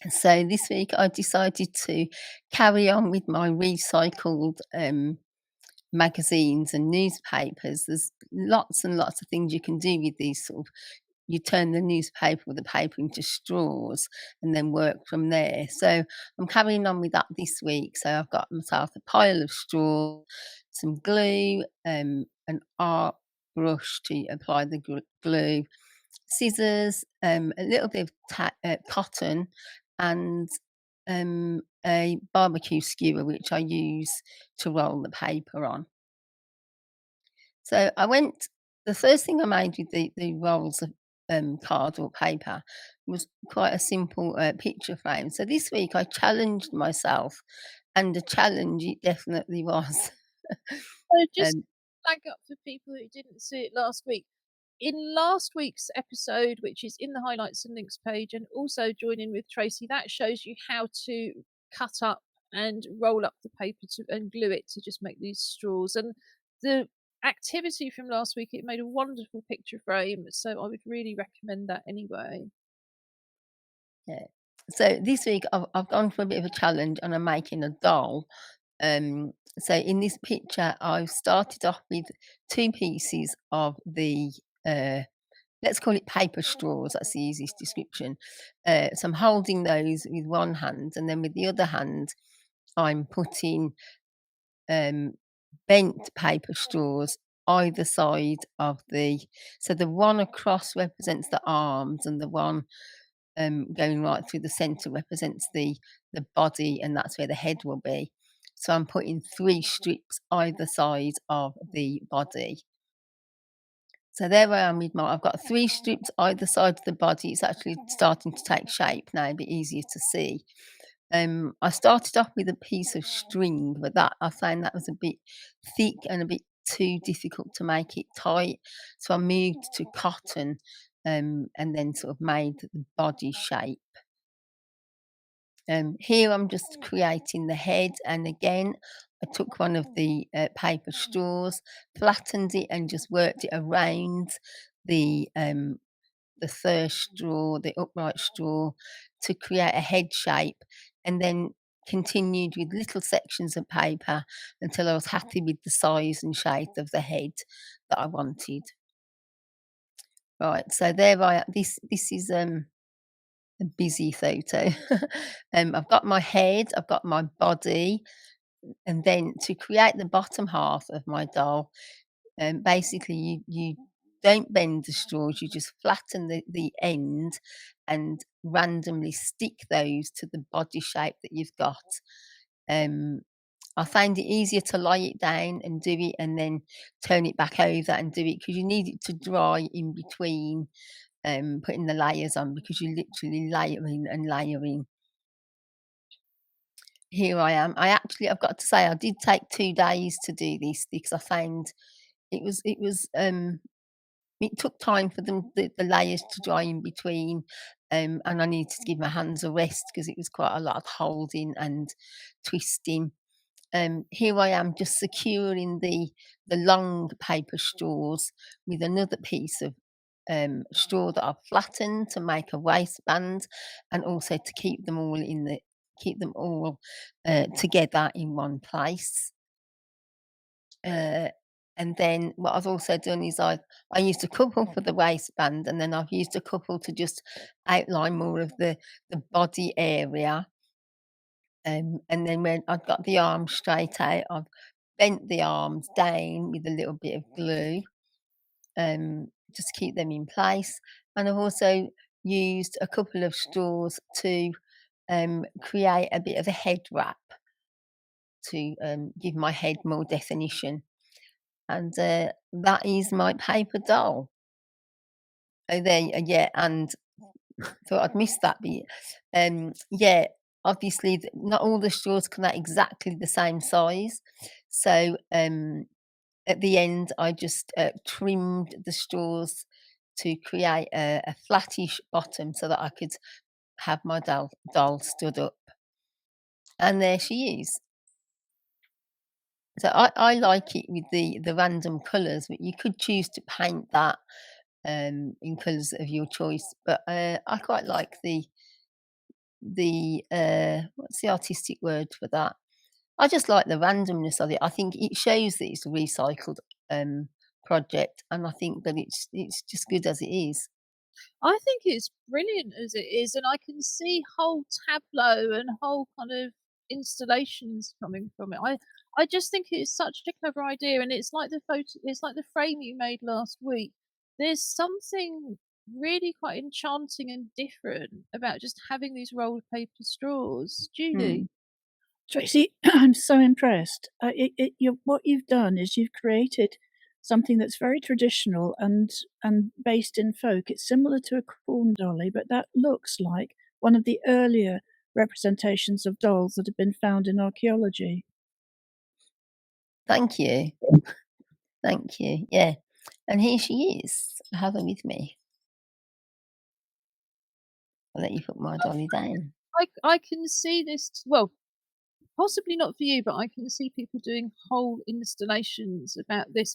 So this week I decided to carry on with my recycled magazines and newspapers. There's lots and lots of things you can do with these sort of, you turn the newspaper or the paper into straws and then work from there. So I'm carrying on with that this week. So I've got myself a pile of straw, some glue, an art brush to apply the glue, scissors, a little bit of cotton, and a barbecue skewer, which I use to roll the paper on. So I went. The first thing I made with the rolls of card or paper was quite a simple picture frame. So this week I challenged myself, and the challenge it definitely was. So just um, flag up for people who didn't see it last week. In last week's episode, which is in the highlights and links page, and also join in with Tracy, that shows you how to cut up and roll up the paper to and glue it to just make these straws. And the activity from last week, it made a wonderful picture frame. So I would really recommend that anyway. yeah. So this week I've gone for a bit of a challenge, and I'm making a doll. So in this picture, I've started off with two pieces of the uh, let's call it paper straws. That's the easiest description. So I'm holding those with one hand, and then with the other hand, I'm putting um, bent paper straws either side of the. So the one across represents the arms, and the one going right through the centre represents the body, and that's where the head will be. So I'm putting three strips either side of the body. So there I am with my. I've got three strips either side of the body. It's actually starting to take shape now, a bit easier to see. I started off with a piece of string, but that I found that was a bit thick and a bit too difficult to make it tight. So I moved to cotton, and then sort of made the body shape. Here I'm just creating the head, and again, I took one of the paper straws, flattened it, and just worked it around the third straw, the upright straw, to create a head shape, and then continued with little sections of paper until I was happy with the size and shape of the head that I wanted. Right, so there I this is a busy photo. I've got my head, I've got my body, and then to create the bottom half of my doll, basically you don't bend the straws, you just flatten the end and randomly stick those to the body shape that you've got. Um, I find it easier to lie it down and do it, and then turn it back over and do it, because you need it to dry in between putting the layers on, because you're literally layering and layering. Here I am. I've got to say, I did take 2 days to do this because I found it was it took time for the layers to dry in between, and I needed to give my hands a rest because it was quite a lot of holding and twisting. Here I am just securing the long paper straws with another piece of straw that I've flattened to make a waistband, and also to keep them all together in one place. Uh, and then what I've also done is I used a couple for the waistband, and then I've used a couple to just outline more of the body area. And then when I've got the arms straight out, I've bent the arms down with a little bit of glue, just to keep them in place. And I've also used a couple of straws to create a bit of a head wrap to give my head more definition. And that is my paper doll. Oh, yeah, and thought I'd missed that bit. Yeah, obviously, not all the straws come out exactly the same size. So at the end, I just trimmed the straws to create a flattish bottom so that I could have my doll stood up. And there she is. So I like it with the random colours, but you could choose to paint that in colours of your choice. But I quite like what's the artistic word for that? I just like the randomness of it. I think it shows that it's a recycled, project, and I think that it's just good as it is. I think it's brilliant as it is, and I can see whole tableau and whole kind of installations coming from it. I just think it's such a clever idea, and it's like the frame you made last week. There's something really quite enchanting and different about just having these rolled paper straws. Mm. Julie? Tracy, I'm so impressed. What you've done is you've created something that's very traditional and based in folk. It's similar to a corn dolly, but that looks like one of the earlier representations of dolls that have been found in archaeology. Thank you. Thank you. Yeah. And here she is. I have her with me. I'll let you put my dolly down. I can see this, well, possibly not for you, but I can see people doing whole installations about this.